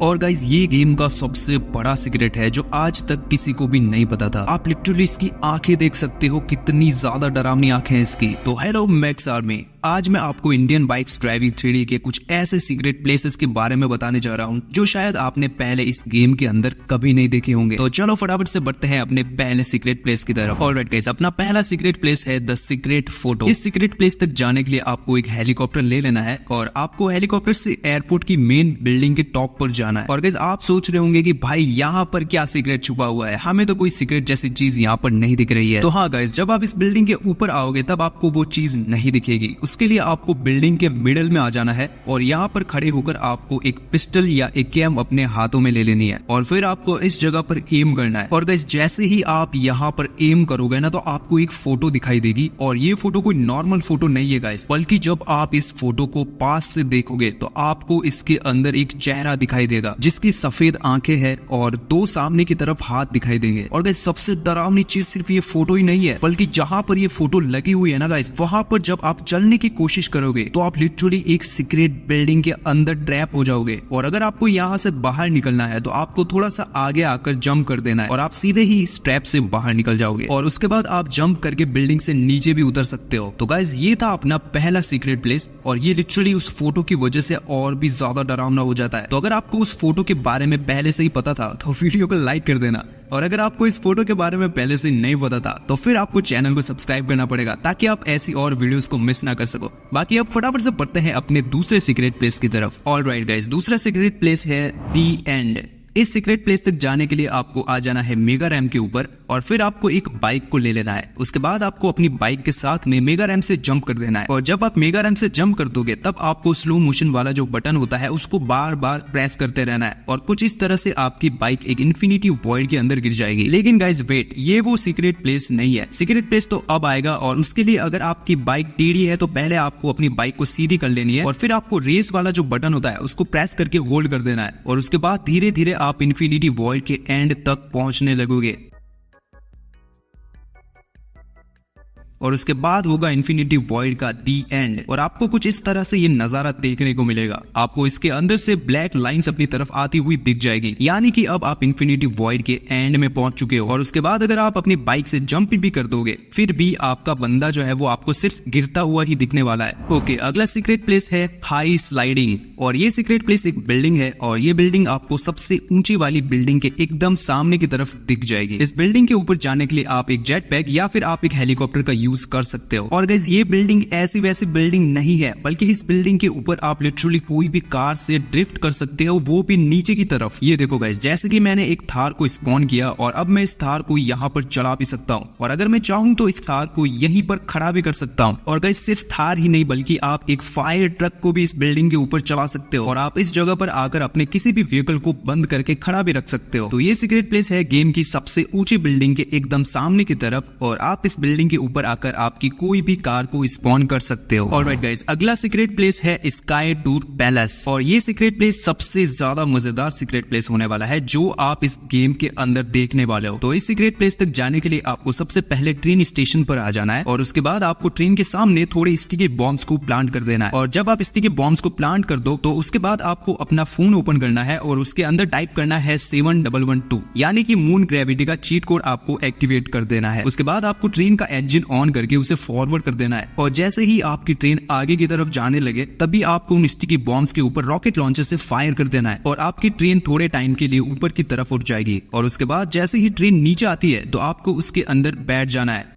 और गाइज ये गेम का सबसे बड़ा सीक्रेट है जो आज तक किसी को भी नहीं पता था। आप लिटरली इसकी आंखें देख सकते हो, कितनी ज्यादा डरावनी आंखें हैं इसकी। तो हेलो मैक्स आर्मी, आज मैं आपको इंडियन बाइक्स ड्राइविंग 3D के कुछ ऐसे सीक्रेट प्लेसेस के बारे में बताने जा रहा हूँ जो शायद आपने पहले इस गेम के अंदर कभी नहीं देखे होंगे। तो चलो फटाफट से बढ़ते हैं अपने पहले सीक्रेट प्लेस की तरफ। ऑलराइट गाइस, अपना पहला सीक्रेट प्लेस है द सीक्रेट फोटो। इस सीक्रेट प्लेस तक जाने के लिए आपको एक हेलीकॉप्टर ले लेना है और आपको हेलीकॉप्टर से एयरपोर्ट की मेन बिल्डिंग के टॉप पर जाना है। और गाइस आप सोच रहे होंगे कि भाई यहाँ पर क्या सीक्रेट छुपा हुआ है, हमें तो कोई सीक्रेट जैसी चीज यहाँ पर नहीं दिख रही है। तो हाँ गाइस, जब आप इस बिल्डिंग के ऊपर आओगे तब आपको वो चीज नहीं दिखेगी। उसके लिए आपको बिल्डिंग के मिडल में आ जाना है और यहाँ पर खड़े होकर आपको एक पिस्टल या AKM अपने हाथों में ले लेनी है और फिर आपको इस जगह पर एम करना है। और गाइस जैसे ही आप यहाँ पर एम करोगे ना तो आपको एक फोटो दिखाई देगी और ये फोटो कोई नॉर्मल फोटो नहीं है गाइस, बल्कि जब आप इस फोटो को पास से देखोगे तो आपको इसके अंदर एक चेहरा दिखाई देगा जिसकी सफेद आंखें हैं और दो सामने की तरफ हाथ दिखाई देंगे। और गाइस सबसे डरावनी चीज सिर्फ ये फोटो ही नहीं है, बल्कि जहां पर ये फोटो लगी हुई है ना गाइस, वहां पर जब आप चलने की कोशिश करोगे तो आप लिटरली एक सीक्रेट बिल्डिंग के अंदर ट्रैप हो जाओगे। और अगर आपको यहाँ से बाहर निकलना है तो आपको थोड़ा सा आगे आकर जंप कर देना है और आप सीधे ही इस ट्रैप से बाहर निकल जाओगे और उसके बाद आप जंप करके बिल्डिंग से नीचे भी उतर सकते हो। तो गाइस ये था अपना पहला सीक्रेट प्लेस और ये लिटरली उस फोटो की वजह से और भी ज्यादा डरावना हो जाता है। तो अगर आपको उस फोटो के बारे में पहले से ही पता था तो वीडियो को लाइक कर देना, और अगर आपको इस फोटो के बारे में पहले से नहीं पता था तो फिर आपको चैनल को सब्सक्राइब करना पड़ेगा ताकि आप ऐसी और वीडियोस को मिस ना कर सको। बाकी अब फटाफट से बढ़ते हैं अपने दूसरे सीक्रेट प्लेस की तरफ। ऑलराइट गाइस, दूसरा सीक्रेट प्लेस है दी एंड। इस सीक्रेट प्लेस तक जाने के लिए आपको आ जाना है मेगा रैम के ऊपर और फिर आपको एक बाइक को ले लेना है। उसके बाद आपको अपनी बाइक के साथ में मेगा रैम से जंप कर देना है और जब आप मेगा रैम से जंप कर दोगे तब आपको स्लो मोशन वाला जो बटन होता है उसको बार बार प्रेस करते रहना है और कुछ इस तरह से आपकी बाइक एक इन्फिनिटी वॉइड के अंदर गिर जाएगी। लेकिन गाइस वेट, ये वो सीक्रेट प्लेस नहीं है। सीक्रेट प्लेस तो अब आएगा और उसके लिए अगर आपकी बाइक टेढ़ी है तो पहले आपको अपनी बाइक को सीधी कर लेनी है और फिर आपको रेस वाला जो बटन होता है उसको प्रेस करके होल्ड कर देना है और उसके बाद धीरे धीरे आप इन्फिनिटी वॉइड के एंड तक पहुंचने लगोगे और उसके बाद होगा इन्फिनिटी वॉइड का दी एंड। और आपको कुछ इस तरह से ये नजारा देखने को मिलेगा। आपको इसके अंदर से ब्लैक लाइंस अपनी तरफ आती हुई दिख जाएगी, यानी कि अब आप इन्फिनिटी वॉइड के एंड में पहुंच चुके हो। और उसके बाद अगर आप अपनी बाइक से जंप भी कर दोगे फिर भी आपका बंदा जो है वो आपको सिर्फ गिरता हुआ ही दिखने वाला है। ओके, अगला सीक्रेट प्लेस है हाई स्लाइडिंग। और ये सीक्रेट प्लेस एक बिल्डिंग है और ये बिल्डिंग आपको सबसे ऊंची वाली बिल्डिंग के एकदम सामने की तरफ दिख जाएगी। इस बिल्डिंग के ऊपर जाने के लिए आप एक जेट पैक या फिर आप एक हेलीकॉप्टर का यूज कर सकते हो। और गाइस ये बिल्डिंग ऐसी वैसी बिल्डिंग नहीं है, बल्कि इस बिल्डिंग के ऊपर आप लिटरली कोई भी कार से ड्रिफ्ट कर सकते हो, वो भी नीचे की तरफ। ये देखो गाइस, जैसे कि मैंने एक थार को स्पॉन किया और अब मैं इस थार को यहाँ पर चला भी सकता हूँ और अगर मैं चाहूँ तो इस थार को यहीं पर खड़ा भी कर सकता हूँ। और गाइस सिर्फ थार ही नहीं बल्कि आप एक फायर ट्रक को भी इस बिल्डिंग के ऊपर चला सकते हो और आप इस जगह पर आकर अपने किसी भी व्हीकल को बंद करके खड़ा भी रख सकते हो। तो ये सीक्रेट प्लेस है गेम की सबसे ऊंची बिल्डिंग के एकदम सामने की तरफ और आप इस बिल्डिंग के ऊपर आकर आपकी कोई भी कार को स्पॉन कर सकते हो। ऑलराइट गाइस, अगला सीक्रेट प्लेस है स्काई टूर पैलेस और ये सीक्रेट प्लेस सबसे ज्यादा मजेदार सीक्रेट प्लेस होने वाला है जो आप इस गेम के अंदर देखने वाले हो। तो इस सीक्रेट प्लेस तक जाने के लिए आपको सबसे पहले ट्रेन स्टेशन पर आ जाना है और उसके बाद आपको ट्रेन के सामने थोड़े स्टिकी बॉम्ब्स को प्लांट कर देना है। और जब आप स्टिकी बॉम्ब्स को प्लांट कर दो तो उसके बाद आपको अपना फोन ओपन करना है और उसके अंदर टाइप करना है 7112, यानी कि मून ग्रेविटी का चीट कोड आपको एक्टिवेट कर देना है। उसके बाद आपको ट्रेन का इंजन ऑन करके उसे फॉरवर्ड कर देना है और जैसे ही आपकी ट्रेन आगे की तरफ जाने लगे तभी आपको उन स्टिकी बॉम्ब्स के ऊपर रॉकेट लॉन्चर से फायर कर देना है और आपकी ट्रेन थोड़े टाइम के लिए ऊपर की तरफ उठ जाएगी। और उसके बाद जैसे ही ट्रेन नीचे आती है तो आपको उसके अंदर बैठ जाना है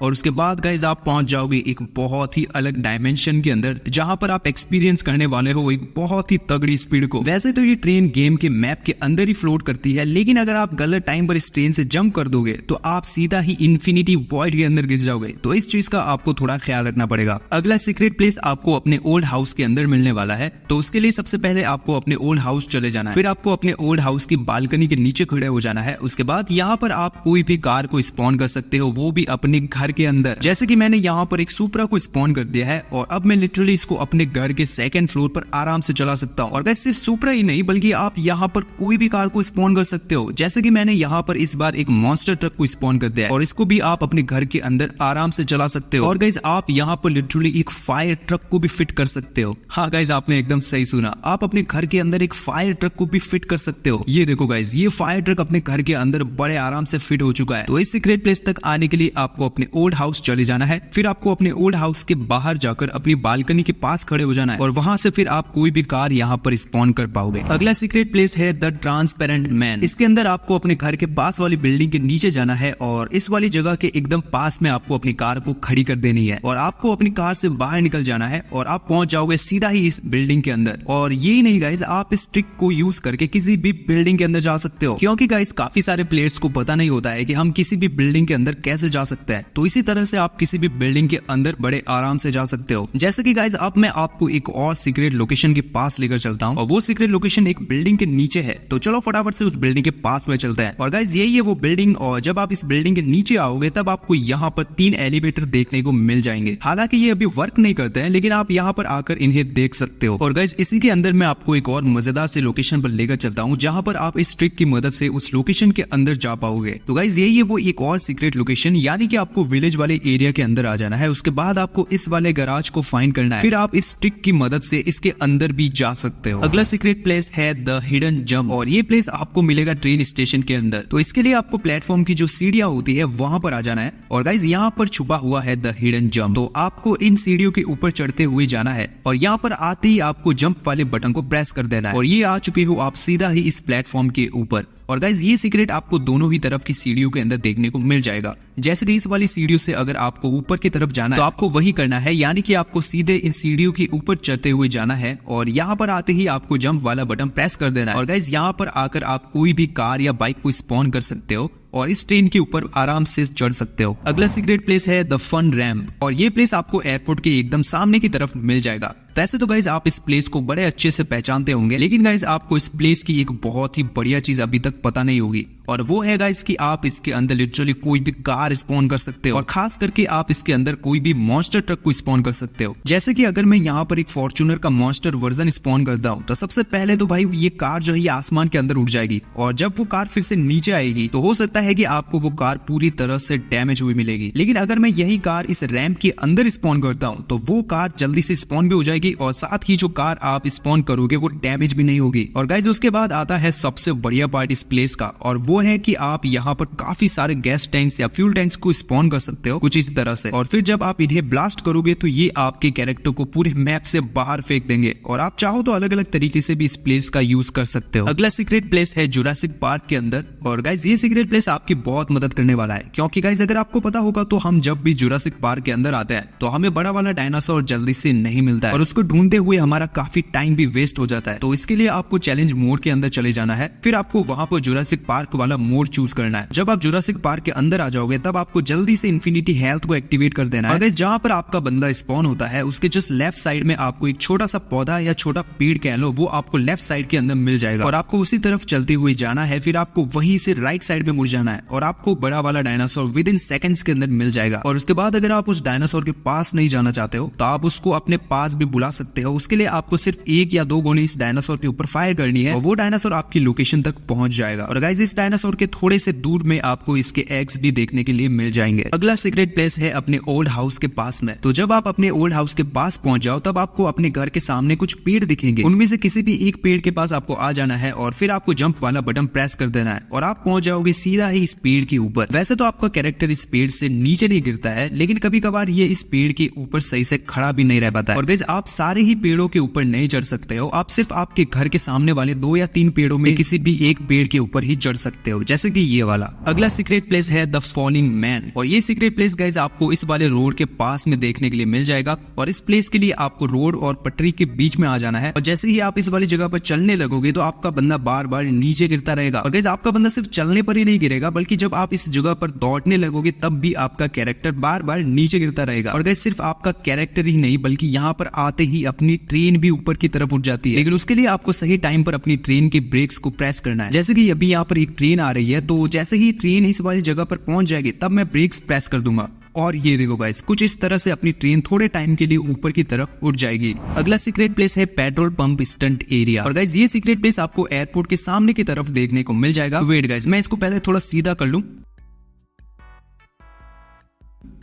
और उसके बाद गाइज आप पहुंच जाओगे एक बहुत ही अलग डायमेंशन के अंदर जहां पर आप एक्सपीरियंस करने वाले हो एक बहुत ही तगड़ी स्पीड को। वैसे तो ये ट्रेन गेम के मैप के अंदर ही फ्लोट करती है, लेकिन अगर आप गलत टाइम पर इस ट्रेन से जंप कर दोगे तो आप सीधा ही इन्फिनिटी वॉइड के अंदर गिर जाओगे। तो इस चीज का आपको थोड़ा ख्याल रखना पड़ेगा। अगला सीक्रेट प्लेस आपको अपने ओल्ड हाउस के अंदर मिलने वाला है। तो उसके लिए सबसे पहले आपको अपने ओल्ड हाउस चले जाना है, फिर आपको अपने ओल्ड हाउस की बालकनी के नीचे खड़े हो जाना है। उसके बाद यहाँ पर आप कोई भी कार को स्पॉन कर सकते हो, वो भी अपने घर के अंदर। जैसे कि मैंने यहाँ पर एक सुपरा को स्पॉन कर दिया है और अब मैं लिटरली इसको अपने घर के सेकंड फ्लोर पर आराम से चला सकता हूँ। और गाइस सिर्फ सुपरा ही नहीं बल्कि आप यहाँ पर कोई भी कार को स्पॉन कर सकते हो। जैसे कि मैंने यहाँ पर इस बार एक मॉन्स्टर ट्रक को स्पॉन कर दिया है और इसको भी आप अपने घर के अंदर आराम से चला सकते हो। और गाइस आप यहाँ पर लिटरली एक फायर ट्रक को भी फिट कर सकते हो। हाँ गाइस आपने एकदम सही सुना, आप अपने घर के अंदर एक फायर ट्रक को भी फिट कर सकते हो। ये देखो गाइस, ये फायर ट्रक अपने घर के अंदर बड़े आराम से फिट हो चुका है। तो इस सीक्रेट प्लेस तक आने के लिए आपको अपने ओल्ड हाउस चले जाना है, फिर आपको अपने ओल्ड हाउस के बाहर जाकर अपनी बालकनी के पास खड़े हो जाना है और वहां से फिर आप कोई भी कार यहाँ पर स्पॉन कर पाओगे। अगला सीक्रेट प्लेस है द ट्रांसपेरेंट मैन। इसके अंदर आपको अपने घर के पास वाली बिल्डिंग के नीचे जाना है और इस वाली जगह के एकदम पास में आपको अपनी कार को खड़ी कर देनी है और आपको अपनी कार से बाहर निकल जाना है और आप पहुंच जाओगे सीधा ही इस बिल्डिंग के अंदर। और यही नहीं गाइस, आप इस ट्रिक को यूज करके किसी भी बिल्डिंग के अंदर जा सकते हो, क्योंकि गाइस काफी सारे प्लेयर्स को पता नहीं होता है कि हम किसी भी बिल्डिंग के अंदर कैसे जा सकते हैं। तो इसी तरह से आप किसी भी बिल्डिंग के अंदर बड़े आराम से जा सकते हो। जैसे कि गाइस अब मैं आपको एक और सीक्रेट लोकेशन के पास लेकर चलता हूँ और वो सीक्रेट लोकेशन एक बिल्डिंग के नीचे है। तो चलो फटाफट से उस बिल्डिंग के पास में चलते हैं। और गाइस यही है वो बिल्डिंग और जब आप इस बिल्डिंग के नीचे आओगे तब आपको यहाँ पर 3 एलिवेटर देखने को मिल जाएंगे। हालांकि ये अभी वर्क नहीं करते हैं लेकिन आप यहाँ पर आकर इन्हें देख सकते हो। और गाइस इसी के अंदर मैं आपको एक और मजेदार से लोकेशन पर लेकर चलता हूँ जहाँ पर आप इस ट्रिक की मदद से उस लोकेशन के अंदर जा पाओगे। तो गाइस यही है वो एक और सीक्रेट लोकेशन, यानी कि आपको विलेज वाले एरिया के अंदर आ जाना है। उसके बाद आपको इस वाले गैराज को फाइंड करना है, फिर आप इस ट्रिक की मदद से इसके अंदर भी जा सकते हो। अगला सीक्रेट प्लेस है द हिडन जम और ये प्लेस आपको मिलेगा ट्रेन स्टेशन के अंदर। तो इसके लिए आपको प्लेटफॉर्म की जो सीढ़ियां होती है वहां पर आ जाना है और गाइस यहाँ पर छुपा हुआ है द हिडन जम। तो आपको इन सीढ़ियों के ऊपर चढ़ते हुए जाना है और यहाँ पर आते ही आपको जंप वाले बटन को प्रेस कर देना है और ये आ चुके हो आप सीधा ही इस प्लेटफॉर्म के ऊपर। और गाइस ये सीक्रेट आपको दोनों ही तरफ की सीढ़ियों के अंदर देखने को मिल जाएगा। जैसे कि इस वाली सीढ़ियों से अगर आपको ऊपर की तरफ जाना है तो आपको वही करना है, यानी कि आपको सीधे इन सीढ़ियों के ऊपर चढ़ते हुए जाना है और यहाँ पर आते ही आपको जंप वाला बटन प्रेस कर देना है। और गाइस यहाँ पर आकर आप कोई भी कार या बाइक को स्पॉन कर सकते हो और इस ट्रेन के ऊपर आराम से चढ़ सकते हो। अगला सीक्रेट प्लेस है द फन रैम्प और ये प्लेस आपको एयरपोर्ट के एकदम सामने की तरफ मिल जाएगा। वैसे तो गाइज आप इस प्लेस को बड़े अच्छे से पहचानते होंगे, लेकिन गाइज आपको इस प्लेस की एक बहुत ही बढ़िया चीज अभी तक पता नहीं होगी और वो है गाइज कि आप इसके अंदर लिटरली कोई भी कार स्पॉन कर सकते हो और खास करके आप इसके अंदर कोई भी मॉन्स्टर ट्रक को स्पॉन कर सकते हो। जैसे कि अगर मैं यहाँ पर एक फॉर्च्यूनर का मॉन्स्टर वर्जन स्पॉन करता हूँ तो सबसे पहले तो भाई ये कार जो है आसमान के अंदर उड़ जाएगी और जब वो कार फिर से नीचे आएगी तो हो सकता है कि आपको वो कार पूरी तरह से डैमेज हुई मिलेगी। लेकिन अगर मैं यही कार इस रैंप के अंदर स्पॉन करता हूँ तो वो कार जल्दी से स्पॉन भी हो जाएगी और साथ ही जो कार आप स्पॉन करोगे वो डैमेज भी नहीं होगी। और गाइज उसके बाद आता है सबसे बढ़िया पार्ट इस प्लेस का और वो है कि आप यहाँ पर काफी सारे गैस टैंक्स या फ्यूल टैंक्स को स्पॉन कर सकते हो कुछ इस तरह से और फिर जब आप इन्हें ब्लास्ट करोगे तो ये आपके कैरेक्टर को पूरे मैप से बाहर फेंक देंगे और आप चाहो तो अलग अलग तरीके से भी इस प्लेस का यूज कर सकते हो। अगला सीक्रेट प्लेस है जुरासिक पार्क के अंदर और गाइज ये सीक्रेट प्लेस आपकी बहुत मदद करने वाला है, क्योंकि गाइज अगर आपको पता होगा तो हम जब भी जुरासिक पार्क के अंदर आते हैं तो हमें बड़ा वाला डायनासोर जल्दी से नहीं मिलता है और उसको ढूंढते हुए हमारा काफी टाइम भी वेस्ट हो जाता है। तो इसके लिए आपको चैलेंज मोड के अंदर चले जाना है, फिर आपको वहां पर जुरासिक पार्क वाला मोड चूज करना है। जब आप जुरासिक पार्क के अंदर आ जाओगे तब आपको जल्दी से इन्फिनिटी हेल्थ को एक्टिवेट कर देना है। अगर जहां पर आपका बंदा स्पॉन होता है उसके जस्ट लेफ्ट साइड में आपको एक छोटा सा पौधा या छोटा पेड़ कह लो वो आपको लेफ्ट साइड के अंदर मिल जाएगा और आपको उसी तरफ चलते हुए जाना है, फिर आपको वहीं से राइट साइड में मुड़ जाना है और आपको बड़ा वाला डायनासोर विद इन सेकंड्स के अंदर मिल जाएगा। और उसके बाद अगर आप उस डायनासोर के पास नहीं जाना चाहते हो तो आप उसको अपने पास भी बुला सकते हो। उसके लिए आपको सिर्फ 1 या 2 गोली इस डायनासोर के ऊपर फायर करनी है और वो डायनासोर आपकी लोकेशन तक पहुंच जाएगा। और गाइस इस डायनासोर के थोड़े से दूर में आपको इसके एग्स भी देखने के लिए मिल जाएंगे। अगला सीक्रेट प्लेस है अपने ओल्ड हाउस के पास में। तो जब आप अपने ओल्ड हाउस के पास पहुंच जाओ तब आपको अपने घर के सामने कुछ पेड़ दिखेंगे, उनमें से किसी भी एक पेड़ के पास आपको आ जाना है और फिर आपको जंप वाला बटन प्रेस कर देना है और आप पहुंच जाओगे सीधा ही इस पेड़ के ऊपर। वैसे तो आपका कैरेक्टर इस पेड़ से नीचे नहीं गिरता है, लेकिन कभी कभार ये इस पेड़ के ऊपर सही से खड़ा भी नहीं रह पाता है। और गाइस आप सारे ही पेड़ों के ऊपर नहीं चढ़ सकते हो, आप सिर्फ आपके घर के सामने वाले 2 या 3 पेड़ों में किसी भी एक पेड़ के ऊपर ही चढ़ सकते हो, जैसे कि ये वाला। अगला सीक्रेट प्लेस है द फॉलिंग मैन और ये सीक्रेट प्लेस गाइस आपको इस वाले रोड के पास में देखने के लिए मिल जाएगा और इस प्लेस के लिए आपको रोड और पटरी के बीच में आ जाना है और जैसे ही आप इस वाली जगह पर चलने लगोगे तो आपका बंदा बार बार नीचे गिरता रहेगा। और गाइस आपका बंदा सिर्फ चलने पर ही नहीं गिरेगा बल्कि जब आप इस जगह पर दौड़ने लगोगे तब भी आपका कैरेक्टर बार बार नीचे गिरता रहेगा। और गाइस सिर्फ आपका कैरेक्टर ही नहीं बल्कि यहाँ पर आते ही अपनी ट्रेन भी ऊपर की तरफ उठ जाती है, लेकिन उसके लिए आपको सही टाइम पर अपनी ट्रेन के ब्रेक्स को प्रेस करना है। जैसे कि अभी यहाँ पर एक ट्रेन आ रही है तो जैसे ही ट्रेन इस वाली जगह पर पहुंच जाएगी तब मैं ब्रेक्स प्रेस कर दूंगा और ये देखो गाइस, कुछ इस तरह से अपनी ट्रेन थोड़े टाइम के लिए ऊपर की तरफ उड़ जाएगी। अगला सीक्रेट प्लेस है पेट्रोल पंप स्टंट एरिया। और गाइस ये सीक्रेट प्लेस आपको एयरपोर्ट के सामने की तरफ देखने को मिल जाएगा। वेट गाइस, मैं इसको पहले थोड़ा सीधा कर लूं।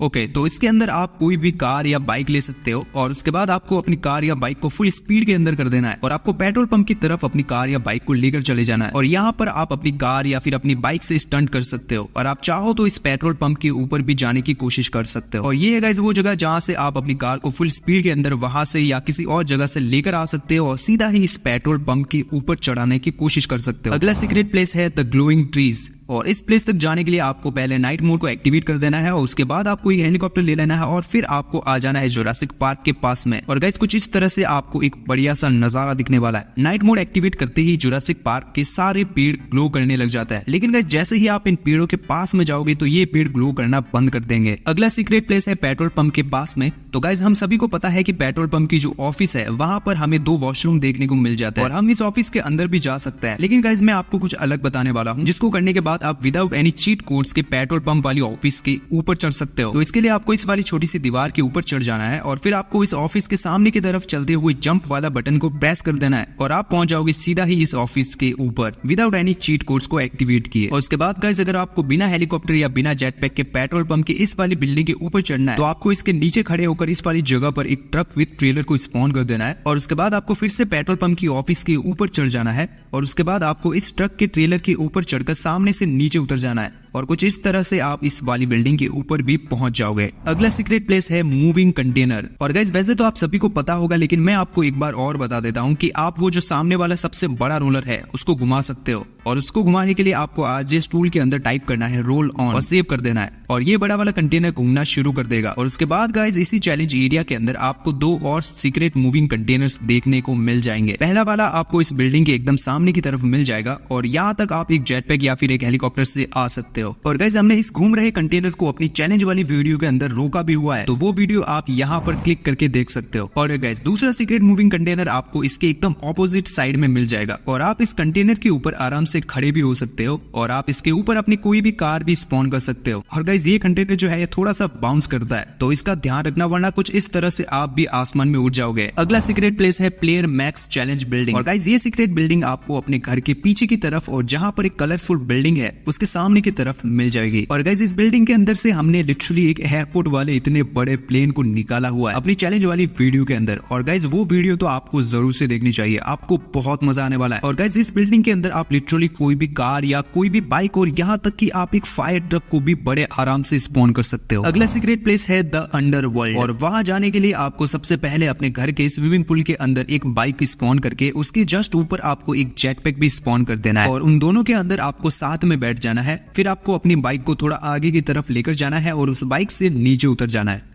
ओके, तो इसके अंदर आप कोई भी कार या बाइक ले सकते हो और उसके बाद आपको अपनी कार या बाइक को फुल स्पीड के अंदर कर देना है और आपको पेट्रोल पंप की तरफ अपनी कार या बाइक को लेकर चले जाना है। और यहाँ पर आप अपनी कार या फिर अपनी बाइक से स्टंट कर सकते हो और आप चाहो तो इस पेट्रोल पंप के ऊपर भी जाने की कोशिश कर सकते हो। और ये है गाइस वो जगह जहाँ से आप अपनी कार को फुल स्पीड के अंदर वहां से या किसी और जगह से लेकर आ सकते हो और सीधा ही इस पेट्रोल पंप के ऊपर चढ़ाने की कोशिश कर सकते हो। अगला सीक्रेट प्लेस है द ग्लोइंग ट्रीज। और इस प्लेस तक जाने के लिए आपको पहले नाइट मोड को एक्टिवेट कर देना है और उसके बाद आपको एक हेलीकॉप्टर ले लेना है और फिर आपको आ जाना है जुरासिक पार्क के पास में। और गाइस कुछ इस तरह से आपको एक बढ़िया सा नजारा दिखने वाला है। नाइट मोड एक्टिवेट करते ही जुरासिक पार्क के सारे पेड़ ग्लो करने लग जाता है, लेकिन गाइस जैसे ही आप इन पेड़ों के पास में जाओगे तो ये पेड़ ग्लो करना बंद कर देंगे। अगला सीक्रेट प्लेस है पेट्रोल पंप के पास में। तो गाइस हम सभी को पता है कि पेट्रोल पंप की जो ऑफिस है वहां पर हमें 2 वॉशरूम देखने को मिल जाता है और हम इस ऑफिस के अंदर भी जा सकते हैं। लेकिन गाइस मैं आपको कुछ अलग बताने वाला हूँ, जिसको करने के बाद आप विदाउट एनी चीट कोड्स के पेट्रोल पंप वाली ऑफिस के ऊपर चढ़ सकते हो। तो इसके लिए आपको इस वाली छोटी सी दीवार के ऊपर चढ़ जाना है और फिर आपको इस ऑफिस के सामने की तरफ चलते हुए जंप वाला बटन को प्रेस कर देना है और आप पहुंच जाओगे सीधा ही इस ऑफिस के ऊपर विदाउट एनी चीट कोड्स को एक्टिवेट किए। और उसके बाद गाइस अगर आपको बिना हेलीकॉप्टर या बिना जेट पैक के पेट्रोल पंप के इस वाली बिल्डिंग के ऊपर चढ़ना है तो आपको इसके नीचे खड़े होकर इस वाली जगह पर एक ट्रक विद ट्रेलर को स्पॉन कर देना है और उसके बाद आपको फिर से पेट्रोल पंप की ऑफिस के ऊपर चढ़ जाना है और उसके बाद आपको इस ट्रक के ट्रेलर के ऊपर चढ़कर सामने से नीचे उतर जाना है और कुछ इस तरह से आप इस वाली बिल्डिंग के ऊपर भी पहुंच जाओगे। अगला सीक्रेट प्लेस है मूविंग कंटेनर। और गाइस वैसे तो आप सभी को पता होगा, लेकिन मैं आपको एक बार और बता देता हूं कि आप वो जो सामने वाला सबसे बड़ा रोलर है उसको घुमा सकते हो और उसको घुमाने के लिए आपको आरजे टूल के अंदर टाइप करना है रोल ऑन और सेव कर देना है और ये बड़ा वाला कंटेनर घूमना शुरू कर देगा। और उसके बाद गाइस इसी चैलेंज एरिया के अंदर आपको 2 और सीक्रेट मूविंग कंटेनर्स देखने को मिल जाएंगे। पहला वाला आपको इस बिल्डिंग के एकदम सामने की तरफ मिल जाएगा और यहाँ तक आप एक जेट पैक या फिर एक हेलीकॉप्टर से आ सकते हो। और गाइस हमने इस घूम रहे कंटेनर को अपनी चैलेंज वाली वीडियो के अंदर रोका भी हुआ है, तो वो वीडियो आप यहाँ पर क्लिक करके देख सकते हो। और गाइस दूसरा सीक्रेट मूविंग कंटेनर आपको इसके एकदम ऑपोजिट साइड में मिल जाएगा और आप इस कंटेनर के ऊपर आराम से खड़े भी हो सकते हो और आप इसके ऊपर अपनी कोई भी कार भी स्पॉन कर सकते हो। और गाइस ये कंटेनर जो है ये थोड़ा सा बाउंस करता है, तो इसका ध्यान रखना वरना कुछ इस तरह से आप भी आसमान में उड़ जाओगे। अगला सीक्रेट प्लेस है प्लेयर मैक्स चैलेंज बिल्डिंग। और गाइस ये सीक्रेट बिल्डिंग आपको अपने घर के पीछे की तरफ और जहाँ पर एक कलरफुल बिल्डिंग है उसके सामने की तरफ मिल जाएगी। और गाइस इस बिल्डिंग के अंदर से हमने लिटरली एक एयरपोर्ट वाले इतने बड़े प्लेन को निकाला हुआ है अपनी चैलेंज वाली वीडियो के अंदर। और गाइस वो वीडियो तो आपको जरूर से देखनी चाहिए, आपको बहुत मजा आने वाला है। और गाइस इस बिल्डिंग के अंदर आप लिटरली कोई भी कार या कोई भी बाइक और यहाँ तक कि आप एक फायर ट्रक को भी बड़े आराम से स्पॉन कर सकते हो। अगला सीक्रेट प्लेस है द अंडरवर्ल्ड। और वहां जाने के लिए आपको सबसे पहले अपने घर के स्विमिंग पूल के अंदर एक बाइक स्पॉन करके उसके जस्ट ऊपर आपको एक जेट पैक भी स्पॉन कर देना है और उन दोनों के अंदर आपको साथ में बैठ जाना है। फिर आपको अपनी बाइक को थोड़ा आगे की तरफ लेकर जाना है और उस बाइक से नीचे उतर जाना है।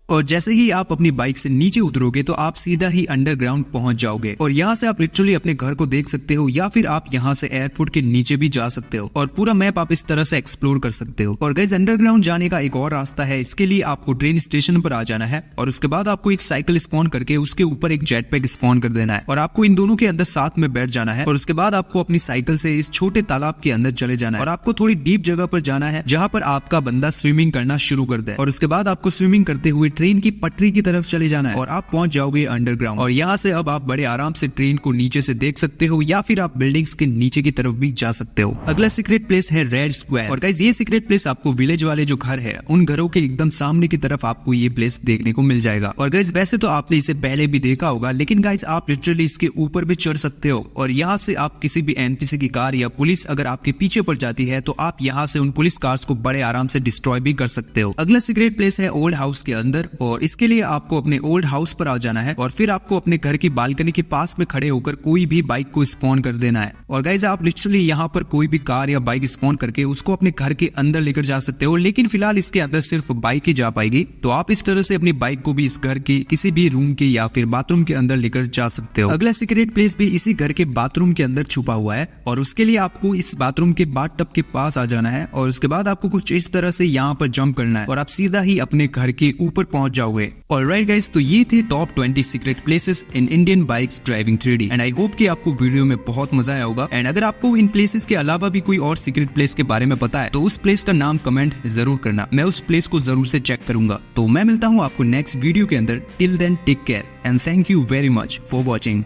और जैसे ही आप अपनी बाइक से नीचे उतरोगे तो आप सीधा ही अंडरग्राउंड पहुंच जाओगे और यहाँ से आप लिटरली अपने घर को देख सकते हो या फिर आप यहाँ से एयरपोर्ट के नीचे भी जा सकते हो और पूरा मैप आप इस तरह से एक्सप्लोर कर सकते हो। और गाइस अंडरग्राउंड जाने का एक और रास्ता है, इसके लिए आपको ट्रेन स्टेशन पर आ जाना है और उसके बाद आपको एक साइकिल स्पॉन करके उसके ऊपर एक जेट पैक स्पॉन कर देना है और आपको इन दोनों के अंदर साथ में बैठ जाना है और उसके बाद आपको अपनी साइकिल से इस छोटे तालाब के अंदर चले जाना है और आपको थोड़ी डीप जगह पर जाना है जहाँ पर आपका बंदा स्विमिंग करना शुरू कर दे और उसके बाद आपको स्विमिंग करते हुए ट्रेन की पटरी की तरफ चले जाना है और आप पहुंच जाओगे अंडरग्राउंड। और यहाँ से अब आप बड़े आराम से ट्रेन को नीचे से देख सकते हो या फिर आप बिल्डिंग्स के नीचे की तरफ भी जा सकते हो। अगला सीक्रेट प्लेस है रेड स्क्वायर। और गाइस ये सीक्रेट प्लेस आपको विलेज वाले जो घर है उन घरों के एकदम सामने की तरफ आपको ये प्लेस देखने को मिल जाएगा। और गाइस वैसे तो आपने इसे पहले भी देखा होगा, लेकिन गाइस आप लिटरली इसके ऊपर भी चढ़ सकते हो और यहाँ से आप किसी भी एनपीसी की कार या पुलिस अगर आपके पीछे पड़ जाती है तो आप यहाँ से उन पुलिस कार्स को बड़े आराम से डिस्ट्रॉय भी कर सकते हो। अगला सीक्रेट प्लेस है ओल्ड हाउस के अंदर और इसके लिए आपको अपने ओल्ड हाउस पर आ जाना है और फिर आपको अपने घर की बालकनी के पास में खड़े होकर कोई भी बाइक को स्पॉन कर देना है। और गाइस आप लिटरली यहाँ पर कोई भी कार या बाइक स्पॉन करके उसको अपने घर के अंदर लेकर जा सकते हो, लेकिन फिलहाल इसके अंदर सिर्फ बाइक ही जा पाएगी। तो आप इस तरह से अपनी बाइक को भी इस घर के किसी भी रूम के या फिर बाथरूम के अंदर लेकर जा सकते हो। अगला सीक्रेट प्लेस भी इसी घर के बाथरूम के अंदर छुपा हुआ है और उसके लिए आपको इस बाथरूम के बाथटब के पास आ जाना है और उसके बाद आपको कुछ इस तरह से यहाँ पर जंप करना है और आप सीधा ही अपने घर के ऊपर पहुंच जाओगे। ऑलराइट गाइस, तो ये थे top 20 secret places in Indian bikes driving 3D and I hope कि आपको वीडियो में बहुत मजा आया होगा। एंड अगर आपको इन प्लेसेस के अलावा भी कोई और सीक्रेट प्लेस के बारे में पता है तो उस प्लेस का नाम कमेंट जरूर करना, मैं उस प्लेस को जरूर से चेक करूंगा। तो मैं मिलता हूँ आपको नेक्स्ट वीडियो के अंदर। Till then take care and thank you very much for watching.